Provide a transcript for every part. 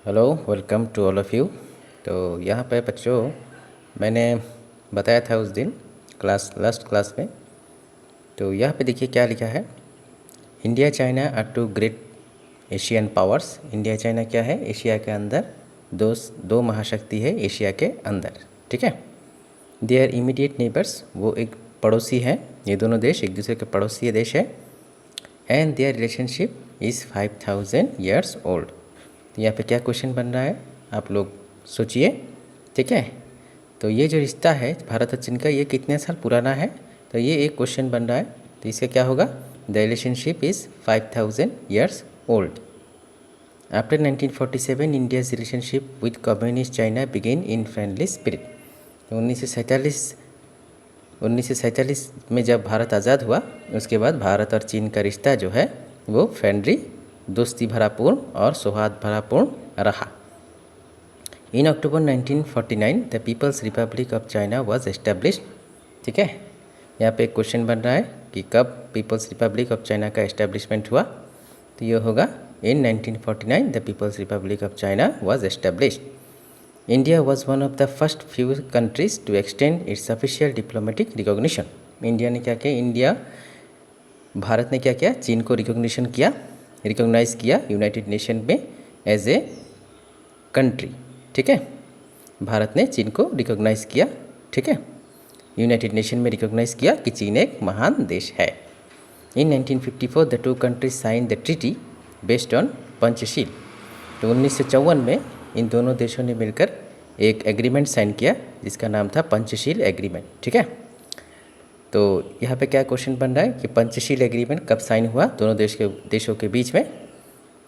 Hello, welcome to all of you. तो यहाँ पे बच्चों, मैंने बताया था उस दिन लास्ट क्लास में। तो यहाँ पे देखिए क्या लिखा है। India China are two great Asian powers. India China क्या है? एशिया के अंदर दो महाशक्ति है एशिया के अंदर, ठीक है। दे आर इमीडिएट नेबर्स, वो एक पड़ोसी हैं। ये दोनों देश एक दूसरे के पड़ोसी देश है। And their relationship is 5000 years old. तो यहाँ पे क्या क्वेश्चन बन रहा है, आप लोग सोचिए, ठीक है। तो ये जो रिश्ता है भारत और चीन का, ये कितने साल पुराना है? तो ये एक क्वेश्चन बन रहा है। तो इसका क्या होगा? The relationship is 5000 years old. After 1947 India's relationship with communist China began in friendly spirit. तो 1947 में जब भारत आज़ाद हुआ, उसके बाद भारत और चीन का रिश्ता जो है वो फ्रेंडली, दोस्ती भरापूर्ण और सौहार्द भरापूर्ण रहा। In October 1949 the peoples Republic of China was established. ठीक है, यहाँ पे एक क्वेश्चन बन रहा है कि कब पीपल्स रिपब्लिक ऑफ चाइना का एस्टेब्लिशमेंट हुआ? तो ये होगा in 1949 the peoples Republic of China was established. India was one of the first few countries to extend its official diplomatic recognition. India ने क्या किया? भारत ने क्या किया? चीन को रिकॉग्नाइज किया यूनाइटेड नेशन में एज ए कंट्री, ठीक है। भारत ने चीन को रिकॉग्नाइज किया, ठीक है, यूनाइटेड नेशन में रिकॉग्नाइज किया कि चीन एक महान देश है। In 1954 the two countries sign the treaty based on Panchsheel. तो 1954 में इन दोनों देशों ने मिलकर एक एग्रीमेंट साइन किया जिसका नाम था पंचशील एग्रीमेंट, ठीक है। तो यहाँ पे क्या क्वेश्चन बन रहा है कि पंचशील एग्रीमेंट कब साइन हुआ दोनों देशों के बीच में?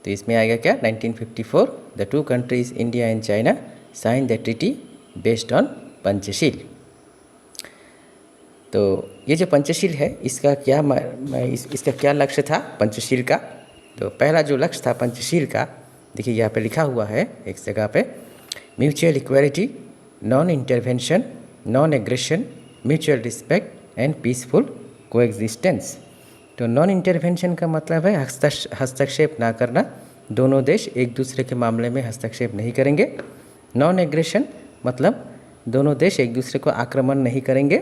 तो इसमें आएगा क्या? 1954 the two countries India and China sign the treaty based on Panchsheel. तो ये जो पंचशील है, इसका क्या लक्ष्य था पंचशील का? तो पहला जो लक्ष्य था पंचशील का, देखिए यहाँ पे लिखा हुआ है एक जगह पे, mutual equality, non intervention, non aggression, mutual respect and peaceful coexistence. तो नॉन इंटरवेंशन का मतलब है हस्तक्षेप ना करना, दोनों देश एक दूसरे के मामले में हस्तक्षेप नहीं करेंगे। नॉन एग्रेशन मतलब दोनों देश एक दूसरे को आक्रमण नहीं करेंगे।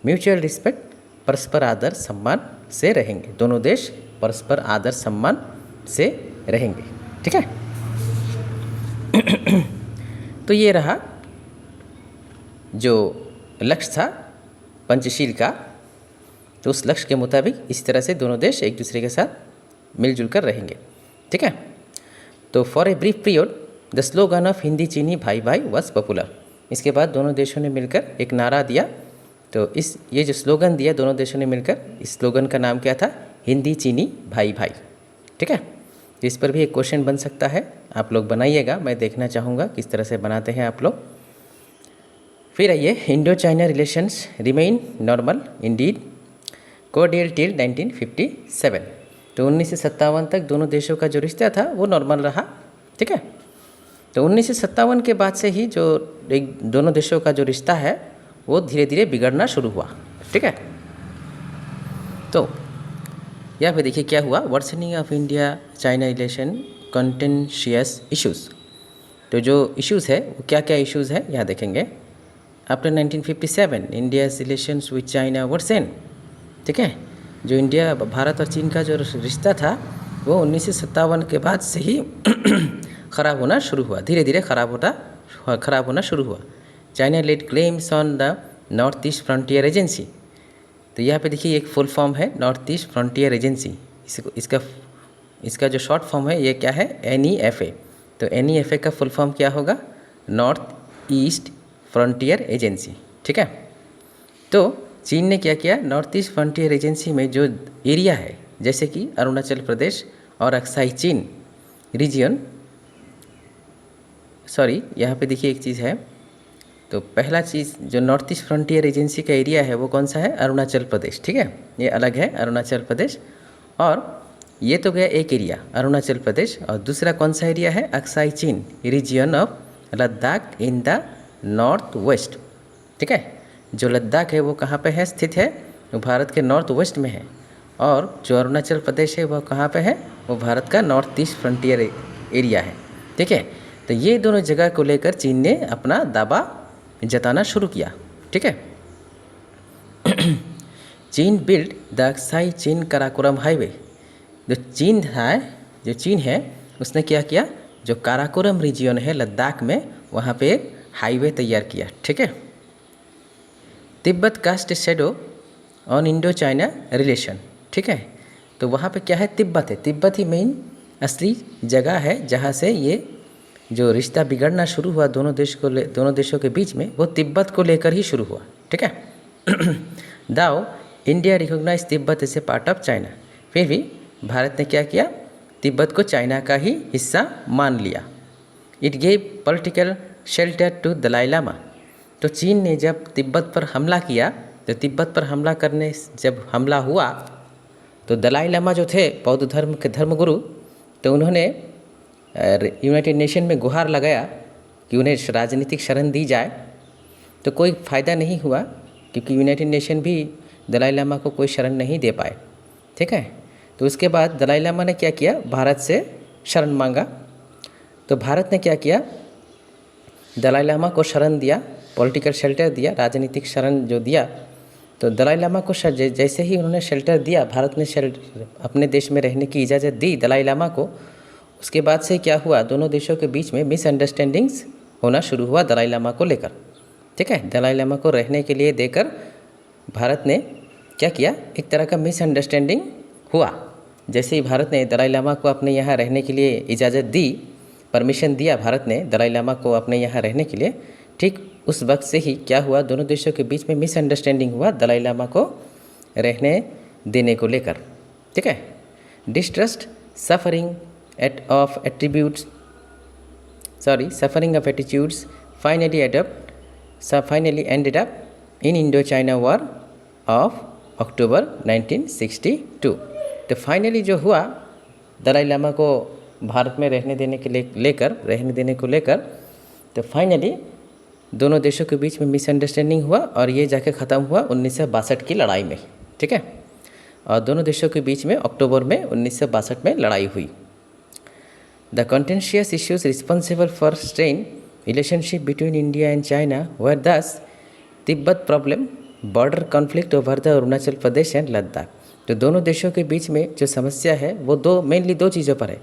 म्यूचुअल रिस्पेक्ट, परस्पर आदर सम्मान से रहेंगे, दोनों देश परस्पर आदर सम्मान से रहेंगे, ठीक है। तो ये रहा जो लक्ष्य था पंचशील का। तो उस लक्ष्य के मुताबिक इस तरह से दोनों देश एक दूसरे के साथ मिलजुल कर रहेंगे, ठीक है। तो for a brief period the slogan of Hindi चीनी भाई भाई वॉज पॉपुलर। इसके बाद दोनों देशों ने मिलकर एक नारा दिया। तो ये जो स्लोगन दिया दोनों देशों ने मिलकर, इस स्लोगन का नाम क्या था? हिंदी चीनी भाई भाई, ठीक है। तो इस पर भी एक क्वेश्चन बन सकता है, आप लोग बनाइएगा, मैं देखना चाहूँगा किस तरह से बनाते हैं आप लोग। फिर आइए, Indo China relations remain normal Indeed cordial till 1957। तो 1957 तक दोनों देशों का जो रिश्ता था वो नॉर्मल रहा, ठीक है। तो 1957 के बाद से ही जो दोनों देशों का जो रिश्ता है वो धीरे धीरे बिगड़ना शुरू हुआ, ठीक है। तो यहाँ पे देखिए क्या हुआ, worsening of India China relation contentious issues. तो जो इश्यूज़ है वो क्या क्या इश्यूज़ है यहाँ देखेंगे। After 1957 India's relations with China worsen, ठीक है। जो भारत और चीन का जो रिश्ता था वो 1957 के बाद से ही ख़राब होना शुरू हुआ, धीरे धीरे ख़राब होना शुरू हुआ। China laid claims on the North East Frontier Agency. तो यहाँ पे देखिए एक फुल फॉर्म है नॉर्थ ईस्ट फ्रंटियर एजेंसी। इसका जो शॉर्ट फॉर्म है ये क्या है? NEFA। तो NEFA का फुल फॉर्म क्या होगा? नॉर्थ ईस्ट फ्रंटियर एजेंसी, ठीक है। तो चीन ने क्या किया? नॉर्थ ईस्ट फ्रंटियर एजेंसी में जो एरिया है जैसे कि अरुणाचल प्रदेश और अक्साई चीन रीजियन, यहाँ पे देखिए एक चीज़ है। तो पहला चीज़ जो नॉर्थ ईस्ट फ्रंटियर एजेंसी का एरिया है वो कौन सा है? अरुणाचल प्रदेश, ठीक है, ये अलग है अरुणाचल प्रदेश। और ये तो गया एक एरिया अरुणाचल प्रदेश, और दूसरा कौन सा एरिया है? अक्साई चीन region of Ladakh in the north west, ठीक है। जो लद्दाख है वो कहाँ पे है स्थित है? वो भारत के नॉर्थ वेस्ट में है। और जो अरुणाचल प्रदेश है वो कहाँ पे है? वो भारत का नॉर्थ ईस्ट फ्रंटियर एरिया है, ठीक है। तो ये दोनों जगह को लेकर चीन ने अपना दावा जताना शुरू किया। ठीक है। चीन बिल्ड द अक्साई चीन काराकोरम हाईवे। जो चीन है उसने क्या किया, जो काराकोरम रीजियन है लद्दाख में, वहाँ पे एक हाईवे तैयार किया। ठीक है। Tibet cast shadow on Indo China relation. ठीक है। तो वहाँ पे क्या है, तिब्बत है। तिब्बत ही मेन असली जगह है जहाँ से ये जो रिश्ता बिगड़ना शुरू हुआ दोनों देशों के बीच में, वो तिब्बत को लेकर ही शुरू हुआ। ठीक है। Though India recognize Tibet as a part of China. फिर भी भारत ने क्या किया, तिब्बत को चाइना का ही हिस्सा मान लिया। It gave political shelter to Dalai Lama. तो चीन ने जब तिब्बत पर हमला किया, तो तिब्बत पर हमला करने जब हमला हुआ तो दलाई लामा जो थे बौद्ध धर्म के धर्मगुरु, तो उन्होंने यूनाइटेड नेशन में गुहार लगाया कि उन्हें राजनीतिक शरण दी जाए। तो कोई फ़ायदा नहीं हुआ, क्योंकि यूनाइटेड नेशन भी दलाई लामा को कोई शरण नहीं दे पाए। ठीक है। तो उसके बाद दलाई लामा ने क्या किया, भारत से शरण मांगा। तो भारत ने क्या किया, दलाई लामा को शरण दिया, पॉलिटिकल शेल्टर दिया, राजनीतिक शरण जो दिया। तो दलाई लामा को जैसे ही उन्होंने शेल्टर दिया, भारत ने अपने देश में रहने की इजाज़त दी दलाई लामा को। उसके बाद से क्या हुआ, दोनों देशों के बीच में मिसअंडरस्टैंडिंग्स होना शुरू हुआ दलाई लामा को लेकर। ठीक है। दलाई लामा को रहने के लिए देकर भारत ने क्या किया, एक तरह का मिसअंडरस्टैंडिंग हुआ। जैसे ही भारत ने दलाई लामा को अपने यहाँ रहने के लिए इजाज़त दी, परमिशन दिया भारत ने दलाई लामा को अपने यहाँ रहने के लिए, ठीक उस वक्त से ही क्या हुआ, दोनों देशों के बीच में मिसअंडरस्टैंडिंग हुआ दलाई लामा को रहने देने को लेकर। ठीक है। Distrust suffering of attitudes finally ended up in Indo China war of October 1962। तो फाइनली जो हुआ, दलाई लामा को भारत में रहने देने को लेकर तो फाइनली दोनों देशों के बीच में मिसअंडरस्टैंडिंग हुआ और ये जाके ख़त्म हुआ 1962 की लड़ाई में। ठीक है। और दोनों देशों के बीच में अक्टूबर में 1962 में लड़ाई हुई। The contentious issues responsible for strained relationship between India and China were thus Tibet problem, border conflict over the Arunachal Pradesh and Ladakh. तो दोनों देशों के बीच में जो समस्या है वो मेनली दो चीज़ों पर है।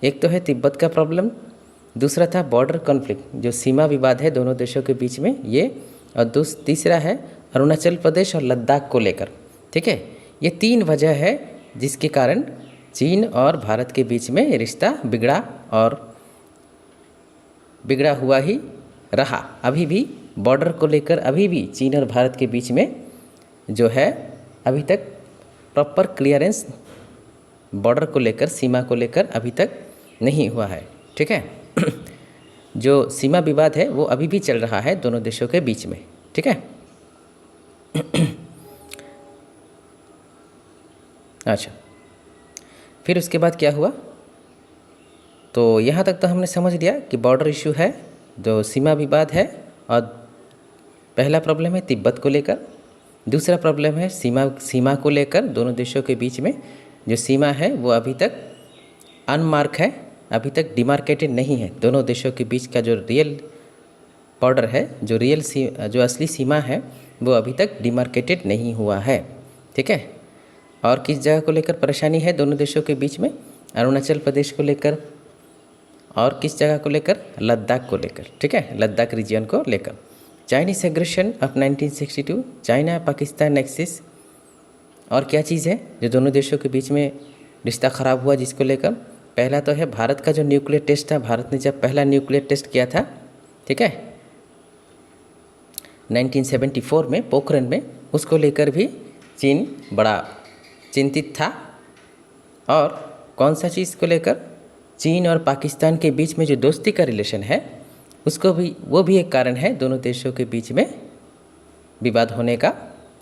एक तो है तिब्बत का प्रॉब्लम, दूसरा था बॉर्डर कॉन्फ्लिक्ट, जो सीमा विवाद है दोनों देशों के बीच में ये, और तीसरा है अरुणाचल प्रदेश और लद्दाख को लेकर। ठीक है। ये तीन वजह है जिसके कारण चीन और भारत के बीच में रिश्ता बिगड़ा और बिगड़ा हुआ ही रहा। अभी भी बॉर्डर को लेकर अभी भी चीन और भारत के बीच में जो है अभी तक प्रॉपर क्लियरेंस बॉर्डर को लेकर, सीमा को लेकर अभी तक नहीं हुआ है। ठीक है। जो सीमा विवाद है वो अभी भी चल रहा है दोनों देशों के बीच में। ठीक है। अच्छा, फिर उसके बाद क्या हुआ, तो यहाँ तक तो हमने समझ लिया कि बॉर्डर इशू है, जो सीमा विवाद है, और पहला प्रॉब्लम है तिब्बत को लेकर, दूसरा प्रॉब्लम है सीमा को लेकर। दोनों देशों के बीच में जो सीमा है वो अभी तक अनमार्क है, अभी तक डिमार्केटेड नहीं है। दोनों देशों के बीच का जो रियल बॉर्डर है, जो असली सीमा है, वो अभी तक डिमार्केटेड नहीं हुआ है। ठीक है। और किस जगह को लेकर परेशानी है दोनों देशों के बीच में, अरुणाचल प्रदेश को लेकर, और किस जगह को लेकर, लद्दाख को लेकर। ठीक है। लद्दाख रीजन को लेकर। Chinese aggression of 1962, China Pakistan axis. और क्या चीज़ है जो दोनों देशों के बीच में रिश्ता ख़राब हुआ जिसको लेकर, पहला तो है भारत का जो न्यूक्लियर टेस्ट था, भारत ने जब पहला न्यूक्लियर टेस्ट किया था, ठीक है, 1974 में पोखरण में, उसको लेकर भी चीन बड़ा चिंतित था। और कौन सा चीज़ को लेकर, चीन और पाकिस्तान के बीच में जो दोस्ती का रिलेशन है वो भी एक कारण है दोनों देशों के बीच में विवाद होने का।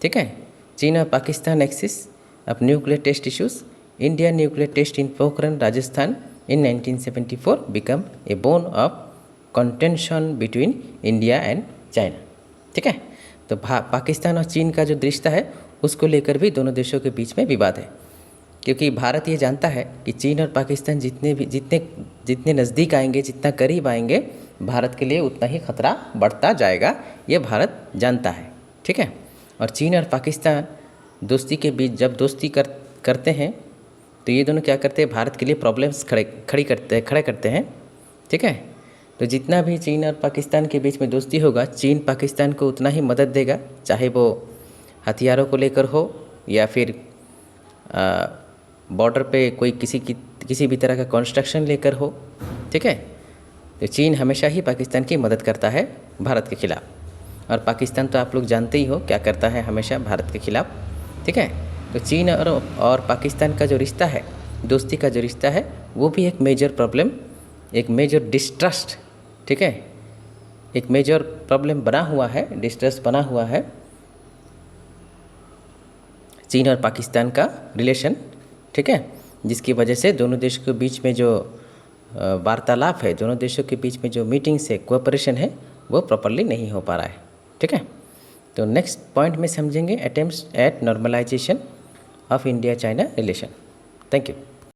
ठीक है। चीन और Pakistan axis of nuclear test issues, India nuclear test in Pokhran Rajasthan in 1974 become a bone of contention between India and China. ठीक है। तो पाकिस्तान और चीन का जो रिश्ता है उसको लेकर भी दोनों देशों के बीच में विवाद है। क्योंकि भारत ये जानता है कि चीन और पाकिस्तान जितने नज़दीक आएंगे, जितना करीब आएंगे, भारत के लिए उतना ही खतरा बढ़ता जाएगा। ये भारत जानता है, ठीक है। और चीन और पाकिस्तान दोस्ती के बीच जब दोस्ती करते हैं तो ये दोनों क्या करते हैं, भारत के लिए प्रॉब्लम्स खड़े करते हैं, ठीक है। तो जितना भी चीन और पाकिस्तान के बीच में दोस्ती होगा, चीन पाकिस्तान को उतना ही मदद देगा, चाहे वो हथियारों को लेकर हो या फिर बॉर्डर पे कोई किसी भी तरह का कंस्ट्रक्शन लेकर हो, ठीक है। तो चीन हमेशा ही पाकिस्तान की मदद करता है भारत के खिलाफ, और पाकिस्तान तो आप लोग जानते ही हो क्या करता है हमेशा भारत के खिलाफ, ठीक है। तो चीन और पाकिस्तान का जो रिश्ता है, दोस्ती का जो रिश्ता है, वो भी एक मेजर प्रॉब्लम, एक मेजर डिस्ट्रस्ट, ठीक है, एक मेजर प्रॉब्लम बना हुआ है, डिस्ट्रस्ट बना हुआ है चीन और पाकिस्तान का रिलेशन, ठीक है। जिसकी वजह से दोनों देशों के बीच में जो वार्तालाप है, दोनों देशों के बीच में जो मीटिंग्स है, कोऑपरेशन है, वो प्रॉपरली नहीं हो पा रहा है, ठीक है। तो नेक्स्ट पॉइंट में समझेंगे attempts at normalization of India China relation. Thank you.